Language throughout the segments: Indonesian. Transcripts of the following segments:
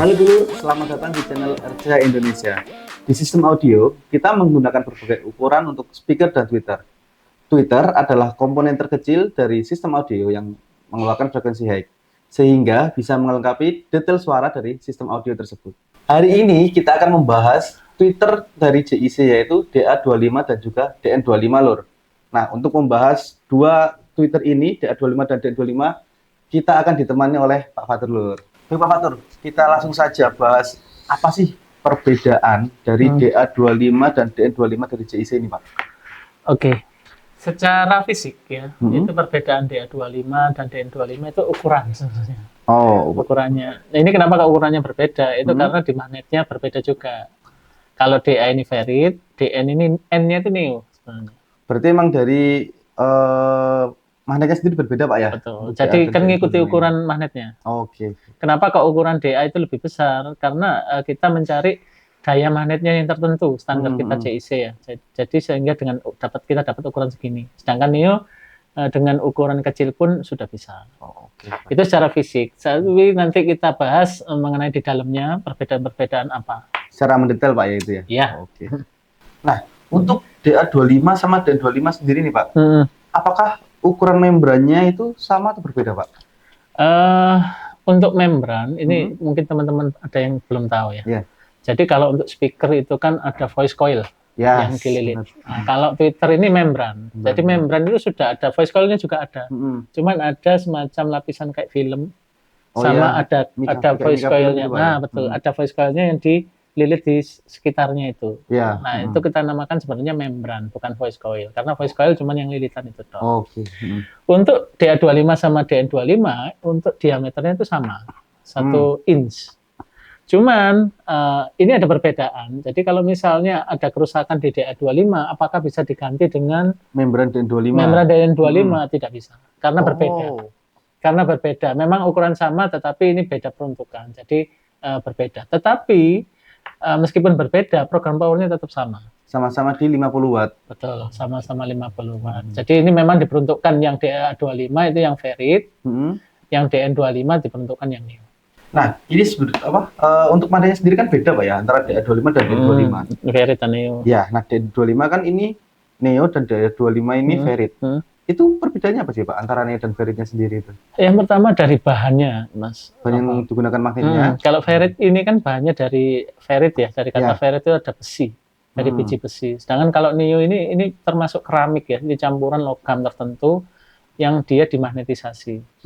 Halo dulu, selamat datang di channel RCA Indonesia. Di sistem audio, kita menggunakan berbagai ukuran untuk speaker dan tweeter. Tweeter adalah komponen terkecil dari sistem audio yang mengeluarkan frekuensi high, sehingga bisa melengkapi detail suara dari sistem audio tersebut. Hari ini kita akan membahas tweeter dari JIC, yaitu DA25 dan juga DN25 lur. Nah, untuk membahas dua tweeter ini, DA25 dan DN25, kita akan ditemani oleh Pak Fatur lur. Baik Pak Fatur, kita langsung saja bahas apa sih perbedaan dari DA25 dan DN25 dari JIC ini, Pak? Oke, secara fisik ya, itu perbedaan DA25 dan DN25 itu ukuran sebenarnya. Oh, ukurannya. Nah, ini kenapa ukurannya berbeda? Itu karena di magnetnya berbeda juga. Kalau DA ini ferrit, DN ini N-nya itu neo sebenarnya. Berarti emang dari magnetnya sendiri berbeda, Pak ya? Betul. Jadi kan ngikuti ukuran magnetnya. Oke. Kenapa kok ukuran DA itu lebih besar? Karena kita mencari gaya magnetnya yang tertentu, standar kita JIC ya. Jadi sehingga kita dapat ukuran segini. Sedangkan neo dengan ukuran kecil pun sudah bisa. Oke. Itu secara fisik. Tapi nanti kita bahas mengenai di dalamnya perbedaan-perbedaan apa. Secara mendetail, Pak ya itu ya? Iya. Oke. Nah, untuk DA25 sama DN25 sendiri nih, Pak. Apakah ukuran membrannya itu sama atau berbeda, Pak? Untuk membran, ini mungkin teman-teman ada yang belum tahu ya. Yeah. Jadi kalau untuk speaker itu kan ada voice coil yang dililit. Nah, kalau tweeter ini membran. Jadi membran itu sudah ada, voice coilnya juga ada. Cuman ada semacam lapisan kayak film, sama ada voice coilnya. Nah betul, ada voice coilnya yang dililit di sekitarnya itu. Nah itu kita namakan sebenarnya membran, bukan voice coil. Karena voice coil cuman yang lilitan itu toh. Untuk DA25 sama DN25, untuk diameternya itu sama, 1 inch. Cuman ini ada perbedaan. Jadi kalau misalnya ada kerusakan di DA25, apakah bisa diganti dengan membran DN25? Membran DN25 tidak bisa, karena berbeda. Karena berbeda. Memang ukuran sama, tetapi ini beda peruntukan. Jadi berbeda. Tetapi meskipun berbeda, program powernya tetap sama. Sama-sama di 50 watt. Betul, sama-sama 50 watt. Jadi ini memang diperuntukkan yang DA25 itu yang ferrit, yang DN25 diperuntukkan yang neo. Nah, ini untuk magnetnya sendiri kan beda, Pak ya, antara DA25 dan DN25. Ferrit dan neo. Ya, nah DN25 kan ini neo dan DA25 ini ferrit. Itu perbedaannya apa sih, Pak, antara neo dan ferritnya sendiri itu? Yang pertama dari bahannya, Mas. Bahan yang digunakan magnetnya. Kalau ferrit ini kan bahannya dari ferrit ya, dari kata ferrit itu ada besi, dari biji besi. Sedangkan kalau neo ini termasuk keramik ya, ini campuran logam tertentu yang dia dimagnetisasi.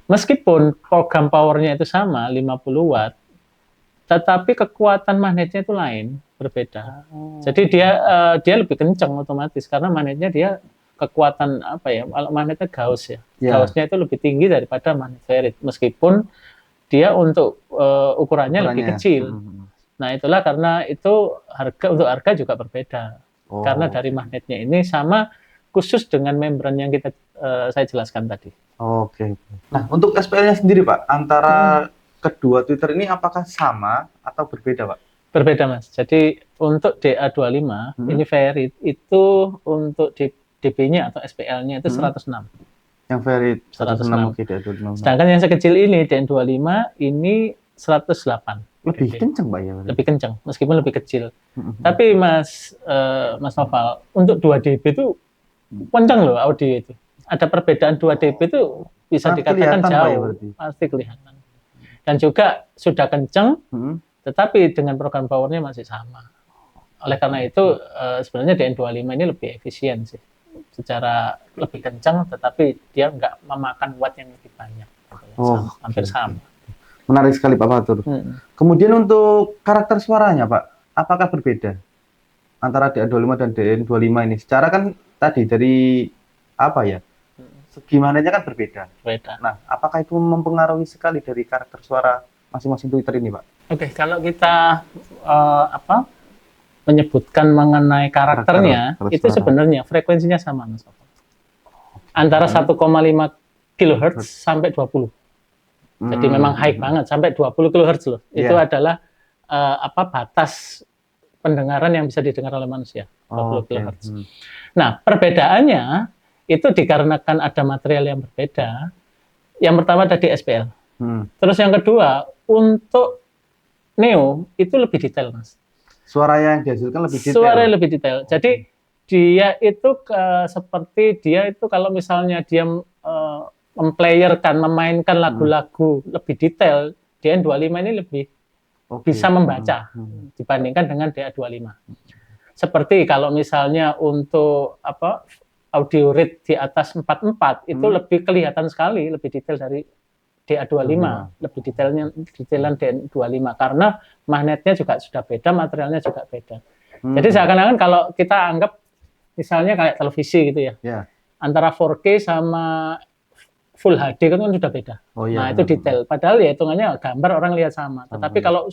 Meskipun program powernya itu sama, 50 watt, tetapi kekuatan magnetnya itu lain, berbeda. Jadi dia lebih kencang otomatis, karena magnetnya dia kekuatan apa ya, magnetnya Gauss ya. Gaussnya itu lebih tinggi daripada magnet ferrit, meskipun dia untuk ukurannya lebih kecil. Nah itulah karena itu untuk harga juga berbeda. Karena dari magnetnya ini sama khusus dengan membran yang saya jelaskan tadi. Oke. Nah, untuk SPL-nya sendiri, Pak, antara kedua tweeter ini apakah sama atau berbeda, Pak? Berbeda, Mas. Jadi untuk DA25 ini ferrit itu untuk dB-nya atau SPL-nya itu 106. Yang ferrit 106. Oke, DA25. Sedangkan yang sekecil ini DN25 ini 108. Lebih kencang, Pak ya? Lebih kencang, meskipun lebih kecil. Tapi Mas Noval, untuk 2 dB itu kencang loh audio itu. Ada perbedaan 2 dB itu bisa dikatakan jauh, pasti kelihatan. Dan juga sudah kencang, tetapi dengan program powernya masih sama. Oleh karena itu sebenarnya DN25 ini lebih efisien sih, secara lebih kencang, tetapi dia nggak memakan watt yang lebih banyak. Hampir sama. Menarik sekali, Pak Fatur. Kemudian untuk karakter suaranya, Pak, apakah berbeda antara DA25 dan DN25 ini? Secara kan tadi dari apa ya, segi magnetnya kan berbeda. Nah, apakah itu mempengaruhi sekali dari karakter suara masing-masing tweeter ini, Pak? Oke, kalau kita menyebutkan mengenai karakternya, itu sebenarnya frekuensinya sama, Mas. Antara 1,5 kHz sampai 20. Jadi memang high banget, sampai 20 kHz loh. Itu adalah batas pendengaran yang bisa didengar oleh manusia, 20 kHz. Nah, perbedaannya itu dikarenakan ada material yang berbeda. Yang pertama tadi SPL. Terus yang kedua, untuk Neo itu lebih detail, Mas. Suara yang dihasilkan lebih detail. Suara lebih detail. Jadi dia itu seperti dia itu kalau misalnya dia memplayerkan, memainkan lagu-lagu lebih detail, DN25 ini lebih bisa membaca dibandingkan dengan DA25. Seperti kalau misalnya untuk audio rate di atas 44 itu lebih kelihatan sekali, lebih detail dari DA25, lebih detailan DN25 karena magnetnya juga sudah beda, materialnya juga beda. Jadi seakan-akan kalau kita anggap misalnya kayak televisi gitu ya, antara 4K sama Full HD kan sudah beda. Nah itu detail. Padahal ya hitungannya gambar orang lihat sama. Tetapi kalau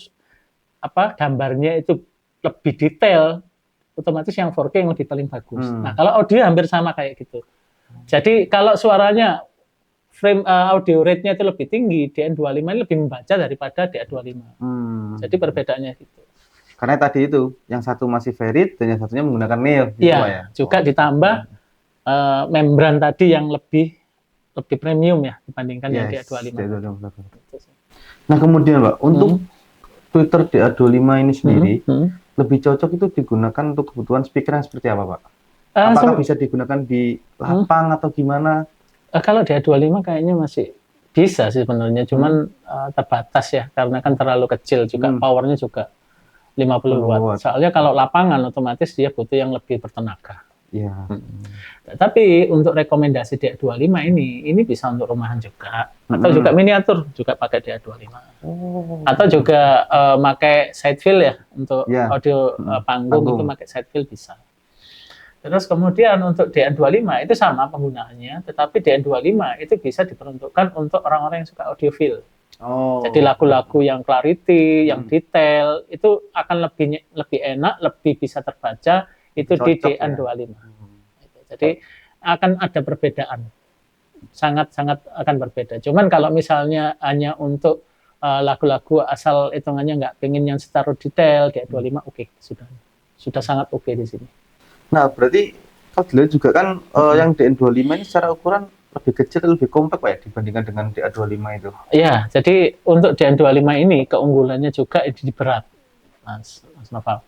gambarnya itu lebih detail, otomatis yang 4K yang lebih paling bagus. Nah kalau audio hampir sama kayak gitu. Jadi kalau suaranya frame audio rate-nya itu lebih tinggi, DN25 ini lebih membaca daripada DA25. Jadi perbedaannya gitu. Karena tadi itu, yang satu masih Ferrite dan yang satunya menggunakan Neo. Iya, ya? Juga ditambah membran tadi yang lebih premium ya dibandingkan yang DA25. Nah kemudian Pak, untuk Twitter DA25 ini sendiri, lebih cocok itu digunakan untuk kebutuhan speaker yang seperti apa Pak? Apakah bisa digunakan di lapang atau gimana? Kalau DA25 kayaknya masih bisa sih sebenarnya, cuman terbatas ya, karena kan terlalu kecil juga, powernya juga 50 watt. Soalnya kalau lapangan otomatis dia butuh yang lebih bertenaga. Ya. Tapi untuk rekomendasi DA25 ini bisa untuk rumahan juga, atau juga miniatur juga pakai DA25. Atau juga pakai side fill ya untuk audio panggung itu pakai side fill bisa. Terus kemudian untuk DN25 itu sama penggunaannya, tetapi DN25 itu bisa diperuntukkan untuk orang-orang yang suka audiophile. Jadi lagu-lagu yang clarity, yang detail itu akan lebih enak, lebih bisa terbaca itu di DN25. Jadi akan ada perbedaan, sangat-sangat akan berbeda. Cuman kalau misalnya hanya untuk lagu-lagu asal hitungannya nggak pengen yang secara detail, DN25 oke, sudah sangat oke di sini. Nah, berarti kalau dilihat juga kan yang DN25 ini secara ukuran lebih kecil, lebih kompak Pak ya dibandingkan dengan DA25 itu. Iya, jadi untuk DN25 ini keunggulannya juga di berat, Mas Noval.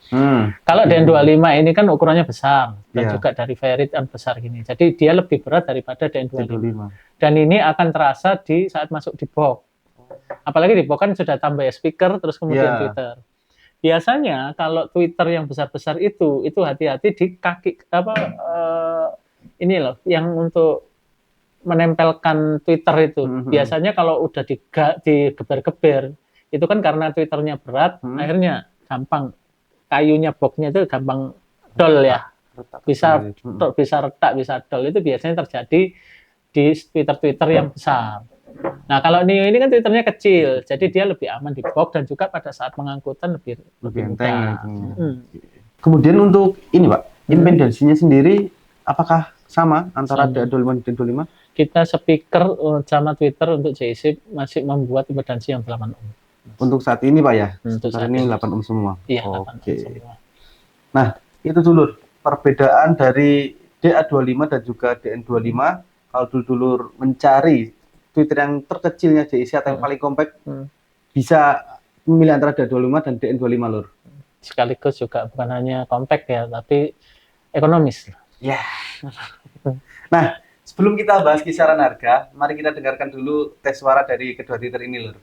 Kalau DN25 ini kan ukurannya besar dan juga dari Ferrite kan besar gini. Jadi dia lebih berat daripada DN25. Dan ini akan terasa di saat masuk di box. Apalagi di box kan sudah tambah speaker terus kemudian Twitter. Biasanya kalau Twitter yang besar-besar itu hati-hati di kaki ini loh yang untuk menempelkan Twitter itu. Biasanya kalau udah digeber-geber itu kan karena Twitternya berat, akhirnya gampang kayunya boxnya itu gampang dol ya. Bisa retak, bisa dol, itu biasanya terjadi di Twitter yang besar. Nah, kalau Neo ini kan Twitternya kecil, jadi dia lebih aman di box dan juga pada saat pengangkutan lebih enteng. Kemudian untuk ini Pak, impedansinya sendiri apakah sama antara DA25 dan DN25? Kita speaker sama Twitter untuk JC masih membuat impedansi yang 8 ohm. Untuk saat ini Pak ya? Untuk saat ini 8 ohm semua? Iya, 8 ohm semua. Nah, itu dulu perbedaan dari DA25 dan juga DN25. Kalau dulur mencari Twitter yang terkecilnya JIC atau yang paling kompak, bisa memilih antara DA25 dan DN25 Lur. Sekaligus juga bukan hanya kompak ya, tapi ekonomis. Ya. Nah, sebelum kita bahas kisaran harga, mari kita dengarkan dulu tes suara dari kedua Twitter ini Lur.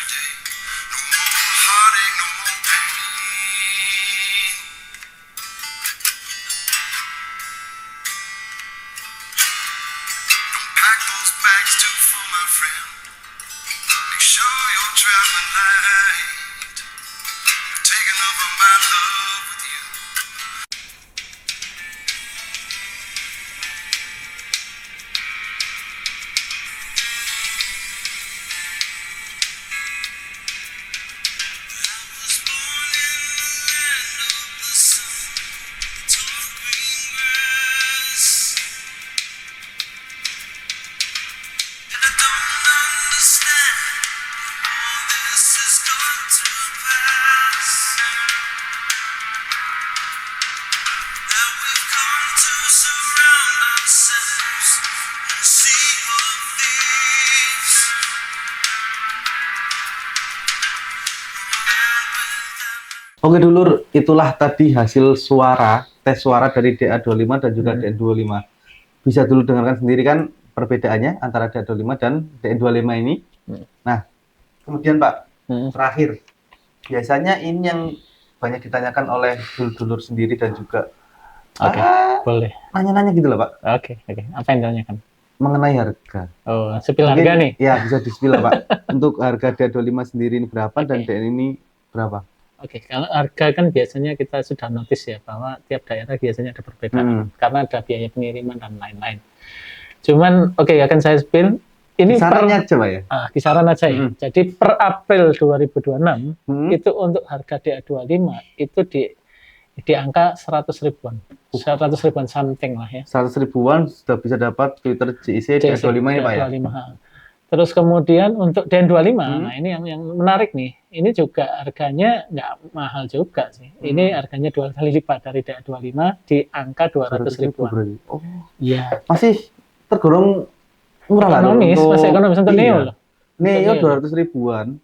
every day. No more heartache, no more pain. Don't pack those bags too full, my friend. Make sure you're traveling light. Take enough of my love with you. Oke dulur, itulah tadi hasil suara, tes suara dari DA25 dan juga DN25. Bisa dulu dengarkan sendiri kan perbedaannya antara DA25 dan DN25 ini. Nah, kemudian Pak, terakhir, biasanya ini yang banyak ditanyakan oleh dulur-dulur sendiri dan juga boleh. Nanya-nanya gitu loh Pak. Oke. Apa yang ditanyakan? Mengenai harga. Oh, spill harga nih? Ya, bisa di-spill Pak. Untuk harga DA25 sendiri ini berapa dan DN ini berapa? Oke, kalau harga kan biasanya kita sudah notice ya bahwa tiap daerah biasanya ada perbedaan karena ada biaya pengiriman dan lain-lain. Cuman akan saya spill ini kisarannya aja Pak ya. Kisaran aja ya. Jadi per April 2026 itu untuk harga DA25 itu di angka 100 ribuan. 100 ribuan something lah ya. 100 ribuan sudah bisa dapat Twitter JIC DA25 ini Pak ya. Terus kemudian untuk DN25, nah ini yang menarik nih. Ini juga harganya nggak mahal juga sih. Ini harganya 2 kali lipat dari DA25 di angka 200 ribuan. Oh, iya. Masih tergolong murah lah. Masih ekonomis untuk Neo loh. Neo 200 ribuan.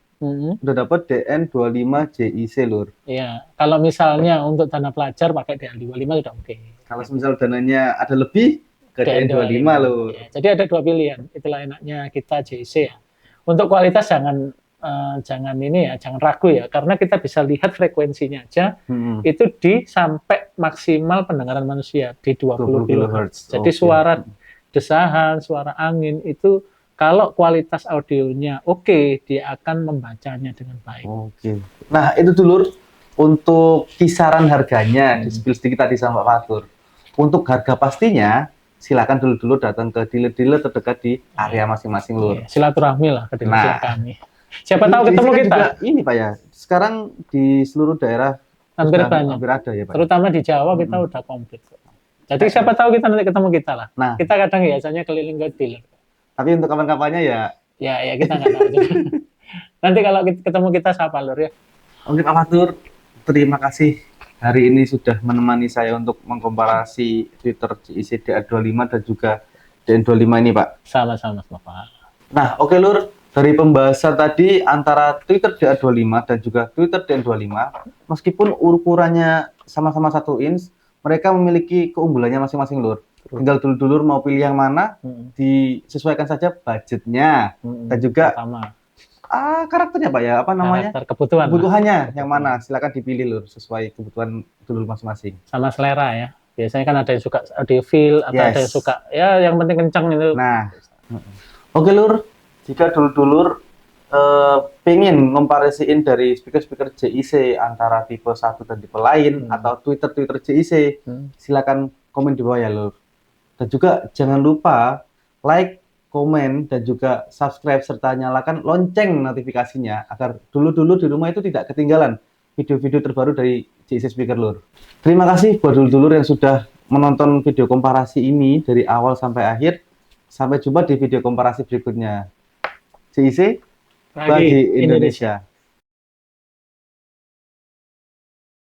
Udah dapat DN25 JIC lur. Iya. Kalau misalnya untuk dana pelajar pakai DN25 sudah oke. Kalau misal dananya ada lebih ke DN25 loh. Ya, jadi ada dua pilihan. Itulah enaknya kita JIC ya. Untuk kualitas jangan ragu ya, karena kita bisa lihat frekuensinya aja itu sampai maksimal pendengaran manusia di 20 kHz. Jadi suara desahan, suara angin itu kalau kualitas audionya oke, dia akan membacanya dengan baik. Oke. Nah itu dulur untuk kisaran harganya di-spill sedikit tadi sama Pak Fatur. Untuk harga pastinya silakan dulu datang ke dealer-dealer terdekat di area masing-masing lur. Silaturahmi lah ke dealer kami. Siapa tahu ketemu kita. Juga ini Pak ya, sekarang di seluruh daerah hampir ada ya Pak. Terutama di Jawa kita udah komplit. Jadi siapa tahu kita nanti ketemu kita lah. Nah, kita kadang biasanya keliling ke dealer. Tapi untuk kapan-kapannya ya kita nggak tahu juga. Nanti kalau ketemu kita siapa lur ya. Oke Pak Fatur, terima kasih hari ini sudah menemani saya untuk mengkomparasi Twitter JIC DA25 dan juga DN25 ini Pak. Sama-sama Pak. Nah oke lur, dari pembahasan tadi antara Twitter DA25 dan juga Twitter DN25, meskipun ukurannya sama-sama 1 inch, mereka memiliki keunggulannya masing-masing lur. Tinggal dulur-dulur mau pilih yang mana, disesuaikan saja budgetnya dan juga karakternya Pak ya, apa namanya? Karakter kebutuhannya yang mana, silakan dipilih lur sesuai kebutuhan dulur masing-masing. Sama selera ya. Biasanya kan ada yang suka audiophile atau ada yang suka ya yang penting kencang itu. Nah, oke lur, jika dulur-dulur pengen komparasiin dari speaker-speaker JIC antara tipe 1 dan tipe lain atau Twitter JIC, silakan komen di bawah ya lur. Dan juga jangan lupa like, komen, dan juga subscribe serta nyalakan lonceng notifikasinya agar dulur-dulur di rumah itu tidak ketinggalan video-video terbaru dari JIC Speaker lur. Terima kasih buat dulur-dulur yang sudah menonton video komparasi ini dari awal sampai akhir. Sampai jumpa di video komparasi berikutnya. JIC bagi Indonesia.